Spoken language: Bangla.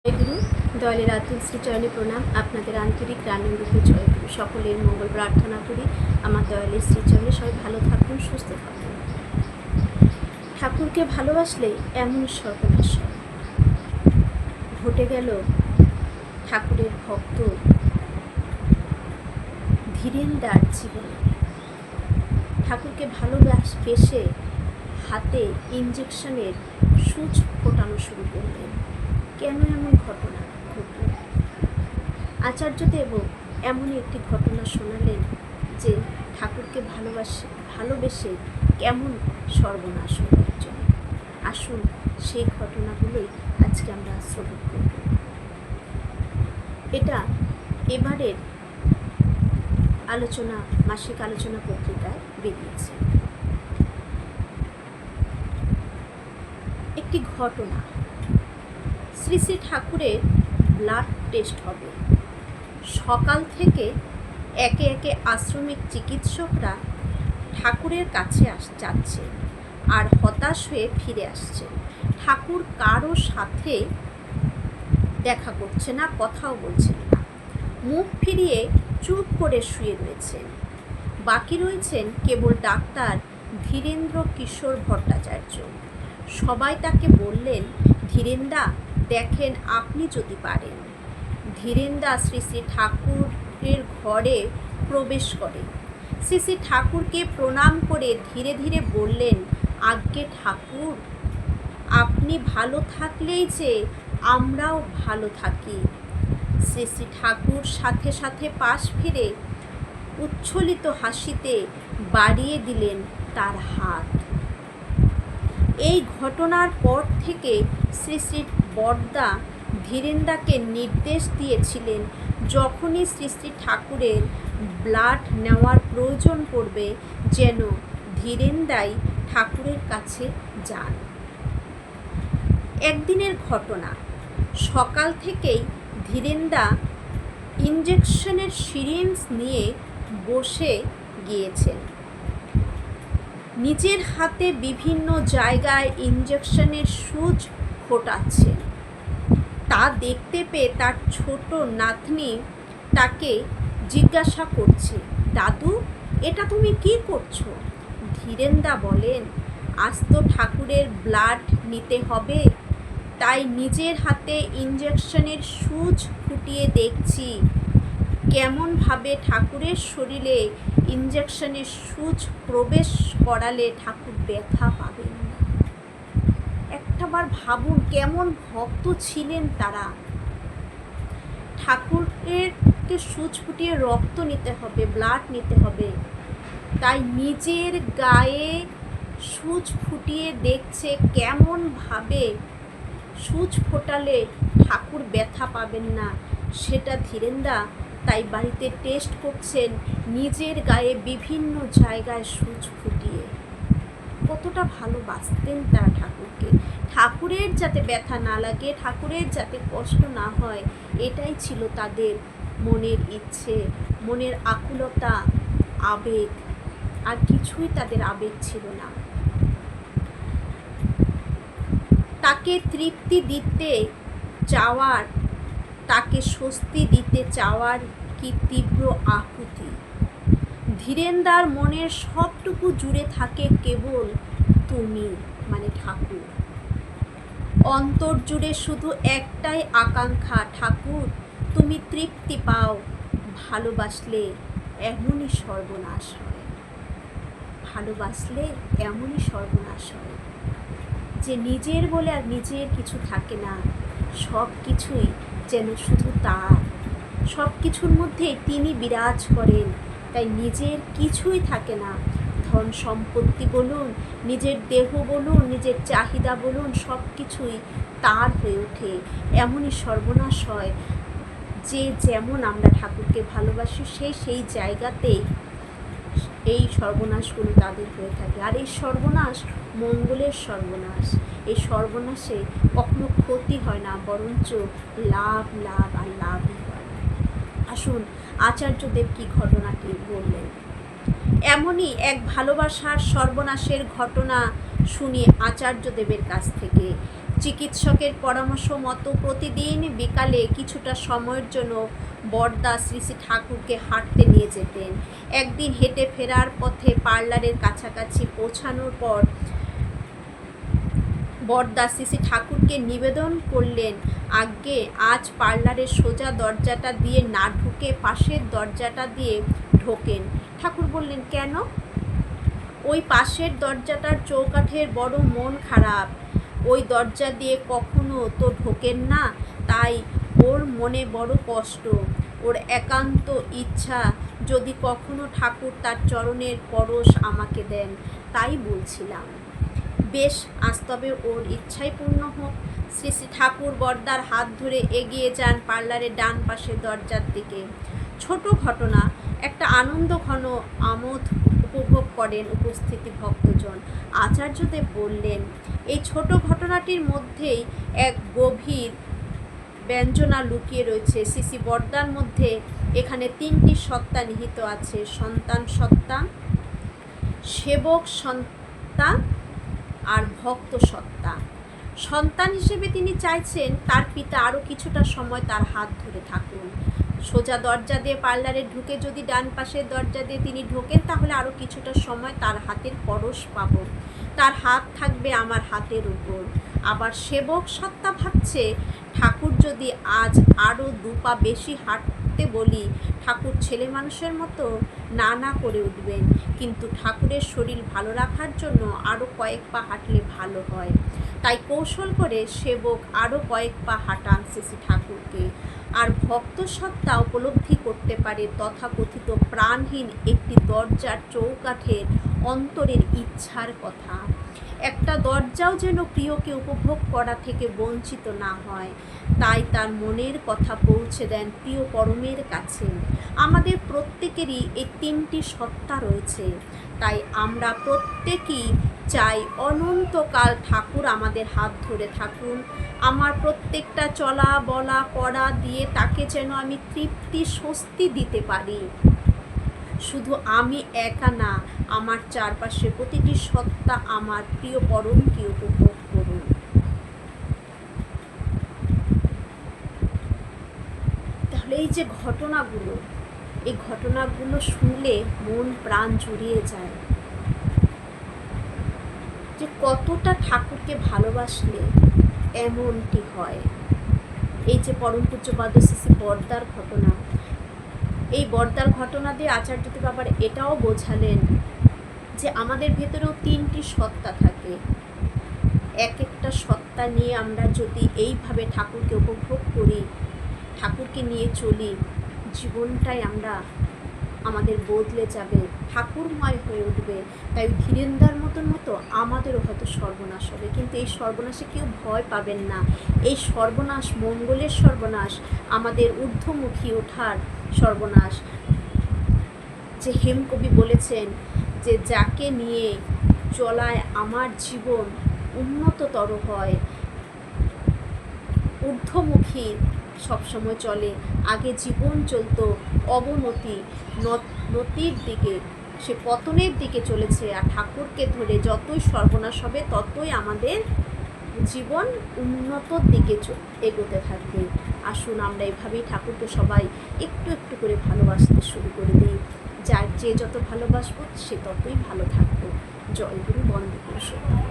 জয়গুরু দয়ালের আতুল শ্রীচরণে প্রণাম। আপনাদের আন্তরিক রানন্দুকে জয়গুরু। সকলের মঙ্গল প্রার্থনা করি। আমার দয়ালের শ্রীচরণে সবাই ভালো থাকুন, সুস্থ থাকুন। ঠাকুরকে ভালোবাসলে এমন সর্বনাশ হয়। ঘটে গেল ঠাকুরের ভক্ত ধীরেন্দার জীবনে। ঠাকুরকে ভালোবেসে হাতে ইঞ্জেকশনের সূচ ফোটানো শুরু করলেন। কেন এমন ঘটনা ঘটল? আচার্যদেব এমনই একটি ঘটনা শোনালেন যে ঠাকুরকে ভালোবেসে কেমন সর্বনাশ হল একজন। আসুন সেই ঘটনাগুলোই আজকে আমরা শ্রবণ করব। এটা এবারের আলোচনা, মাসিক আলোচনা পত্রিকায় বেরিয়েছে। একটি ঘটনা, শ্রী শ্রী ঠাকুরের ব্লাড টেস্ট হবে। সকাল থেকে একে একে আশ্রমিক চিকিৎসকরা ঠাকুরের কাছে যাচ্ছে আর হতাশ হয়ে ফিরে আসছে। ঠাকুর কারো সাথে দেখা করছে না, কথাও বলছেন না, মুখ ফিরিয়ে চুপ করে শুয়ে রয়েছেন। বাকি রয়েছেন কেবল ডাক্তার ধীরেন্দ্র কিশোর ভট্টাচার্য। সবাই তাকে বললেন, ধীরেন্দা দেখেন আপনি যদি পারেন। ধীরেন্দা শ্রী শ্রী ঠাকুরের ঘরে প্রবেশ করে শ্রী শ্রী ঠাকুরকে প্রণাম করে ধীরে ধীরে বললেন, আজ্ঞে ঠাকুর, আপনি ভালো থাকলেই যে আমরাও ভালো থাকি। শ্রী শ্রী ঠাকুর সাথে সাথে পাশ ফিরে উচ্ছ্বলিত হাসিতে বাড়িয়ে দিলেন তার হাত। এই ঘটনার পর থেকে শ্রী শ্রী বড়দা ধীরেন্দাকে নির্দেশ দিয়েছিলেন, যখনই শ্রী শ্রী ঠাকুরের ব্লাড নেওয়ার প্রয়োজন পড়বে যেন ধীরেন্দাই ঠাকুরের কাছে যান। একদিনের ঘটনা, সকাল থেকেই ধীরেন্দা ইঞ্জেকশনের সিরিঞ্জ নিয়ে বসে গিয়েছেন। নিজের হাতে বিভিন্ন জায়গায় ইঞ্জেকশনের সূচ ফোটাচ্ছেন। তা দেখতে পেয়ে তার ছোট নাতনি তাকে জিজ্ঞাসা করছে, দাদু এটা তুমি কি করছো? ধীরেন্দা বলেন, আজ তো ঠাকুরের ব্লাড নিতে হবে, তাই নিজের হাতে ইঞ্জেকশনের সূচ ফুটিয়ে দেখছি কেমনভাবে ঠাকুরের শরীরে ইঞ্জেকশনের সূচ প্রবেশ করালে ঠাকুর ব্যথা পাবেন না। একটাবার ভাবুন কেমন ভক্ত ছিলেন তারা। ঠাকুরেরকে সূচ ফুটিয়ে রক্ত নিতে হবে, ব্লাড নিতে হবে, তাই নিজের গায়ে সূচ ফুটিয়ে দেখছে কেমনভাবে সূচ ফোটালে ঠাকুর ব্যথা পাবেন না। সেটা ধীরেন্দা তাই বাড়িতে টেস্ট করছেন নিজের গায়ে বিভিন্ন জায়গায় সূচ ফুটিয়ে। কতটা ভালোবাসতেন তারা ঠাকুরকে। ঠাকুরের যাতে ব্যথা না লাগে, ঠাকুরের যাতে কষ্ট না হয়, এটাই ছিল তাদের মনের ইচ্ছে, মনের আকুলতা, আবেগ। আর কিছুই তাদের আবেগ ছিল না। তাকে তৃপ্তি দিতে চাওয়ার, তাকে স্বস্তি দিতে চাওয়ার কি তীব্র আকুতি। ধীরেন্দার মনের সবটুকু জুড়ে থাকে কেবল তুমি, মানে ঠাকুর। অন্তর জুড়ে শুধু একটাই আকাঙ্ক্ষা, ঠাকুর তুমি তৃপ্তি পাও। ভালোবাসলে এমনই সর্বনাশ হয়, ভালোবাসলে এমনই সর্বনাশ হয় যে নিজের বলে আর নিজের কিছু থাকে না। সব কিছুই যেন শুধু তার, সব কিছুর মধ্যে তিনি বিরাজ করেন, তাই নিজের কিছুই থাকে না। ধন সম্পত্তি বলুন, নিজের দেহ বলুন, নিজের চাহিদা বলুন, সব কিছুই তার হয়ে ওঠে। এমনই সর্বনাশ হয় যে যেমন আমরা ঠাকুরকে ভালোবাসি সেই জায়গাতেই এই সর্বনাশগুলো তাদের হয়ে থাকে। আর এই সর্বনাশ মঙ্গলের সর্বনাশ। এই সর্বনাশে কখনো ক্ষতি হয় না, বরঞ্চ লাভ লাভ আর লাভই হয়। আসুন আচার্যদেব কি ঘটনাটি বললেন। এমনই এক ভালোবাসার সর্বনাশের ঘটনা শুনি আচার্যদেবের কাছ থেকে। চিকিৎসকের পরামর্শ মতো প্রতিদিন বিকালে কিছুটা সময়ের জন্য বরদা শ্রী শ্রী ঠাকুরকে হাঁটতে নিয়ে যেতেন। একদিন হেঁটে ফেরার পথে পার্লারের কাছাকাছি পৌঁছানোর পর বরদা শ্রী শ্রী ঠাকুরকে নিবেদন করলেন, আজ্ঞে আজ পার্লারের সোজা দরজাটা দিয়ে না ঢুকে পাশের দরজাটা দিয়ে ঢোকেন। ঠাকুর বললেন, কেন? ওই পাশের দরজাটার চৌকাঠের বড় মন খারাপ, ওই দরজা দিয়ে কখনো তো ঢোকেন না, তাই ওর মনে বড় কষ্ট। ওর একান্ত ইচ্ছা যদি কখনো ঠাকুর তার চরণের পরশ আমাকে দেন, তাই বলছিলাম। বেশ, আজ তবে ওর ইচ্ছাই পূর্ণ হোক। শ্রী শ্রী ঠাকুর বরদার হাত ধরে এগিয়ে যান পার্লারের ডান পাশের দরজার দিকে। ছোট ঘটনা, একটা আনন্দ ঘন আমোদ উপভোগ করেন উপস্থিতি ভক্তজন। আচার্যদেব বললেন, এই ছোট ঘটনাটির মধ্যেই এক গভীর ব্যঞ্জনা লুকিয়ে রয়েছে। শ্রী শ্রী বরদার মধ্যে এখানে তিনটি সত্তা নিহিত আছে: সন্তান সত্তা, সেবক সত্তা আর ভক্ত সত্তা। সন্তান হিসেবে তিনি চাইছেন তার পিতা আরও কিছুটা সময় তার হাত ধরে থাকুন। সোজা দরজা দিয়ে পার্লারে ঢুকে যদি ডান পাশের দরজা দিয়ে তিনি ঢোকেন, তাহলে আরও কিছুটা সময় তার হাতের পরশ পাব, তার হাত থাকবে আমার হাতের উপর। আবার সেবক সত্তা ভাবছে, ঠাকুর যদি আজ আরও 2 পা বেশি হাঁটতে বলি, ঠাকুর ছেলে মানুষের মতো না না করে উঠবেন, কিন্তু ঠাকুরের শরীর ভালো রাখার জন্য আরও কয়েক পা হাঁটলে ভালো হয়। তাই কৌশল করে সেবক আরও কয়েক পা হাঁটান শ্রী শ্রী ঠাকুরকে। আর ভক্ত সত্তা উপলব্ধি করতে পারে তথাকথিত প্রাণহীন একটি দরজার চৌকাঠের অন্তরের ইচ্ছার কথা। একটা দরজাও যেন প্রিয়কে উপভোগ করা থেকে বঞ্চিত না হয়, তাই তার মনের কথা পৌঁছে দেন প্রিয় পরমের কাছে। আমাদের প্রত্যেকেরই এই 3টি সত্তা রয়েছে, তাই আমরা প্রত্যেকেই চাই অনন্তকাল ঠাকুর আমাদের হাত ধরে থাকুন। আমার প্রত্যেকটা চলা বলা করা দিয়ে তাকে যেন আমি তৃপ্তি স্বস্তি দিতে পারি। শুধু আমি একা না, আমার চারপাশে প্রতিটি সত্তা আমার প্রিয় পরমকে উপভোগ করুন। তাহলে এই যে ঘটনাগুলো, এই ঘটনাগুলো শুনলে মন প্রাণ জুড়িয়ে যায় যে কতটা ঠাকুরকে ভালোবাসলে এমনটি হয়। এই যে পরম পূজ্যপাদ শ্রী শ্রী বরদার ঘটনা, এই বরদার ঘটনা দিয়ে আচার্যদেব আবার এটাও বোঝালেন যে আমাদের ভেতরেও 3টি সত্তা থাকে। এক একটা সত্তা নিয়ে আমরা যদি এইভাবে ঠাকুরকে উপভোগ করি, ঠাকুরকে নিয়ে চলি, জীবনটাই আমাদের বদলে যাবে, ঠাকুরময় হয়ে উঠবে। তাই ধীরেন্দ্রর মতো আমাদেরও হয়তো সর্বনাশ হবে, কিন্তু এই সর্বনাশে কেউ ভয় পাবেন না। এই সর্বনাশ মঙ্গলের সর্বনাশ, আমাদের ঊর্ধ্বমুখী ওঠার সর্বনাশ। যে হেমকবি বলেছেন যে যাকে নিয়ে চলায় আমার জীবন উন্নততর হয়, ঊর্ধ্বমুখী সবসময় চলে। আগে জীবন চলতো অবনতি, নতির দিকে, সে পতনের দিকে চলেছে। আর ঠাকুরকে ধরে যতই সর্বনাশ হবে, ততই আমাদের জীবন উন্নতর দিকে এগোতে থাকবে। আসুন আমরা এভাবেই ঠাকুরকে সবাই একটু একটু করে ভালোবাসতে শুরু করে দিই। যে যত ভালোবাসবো সে ততই ভালো থাকবো। জয় গুরু, বন্দে পুরুষোত্তম।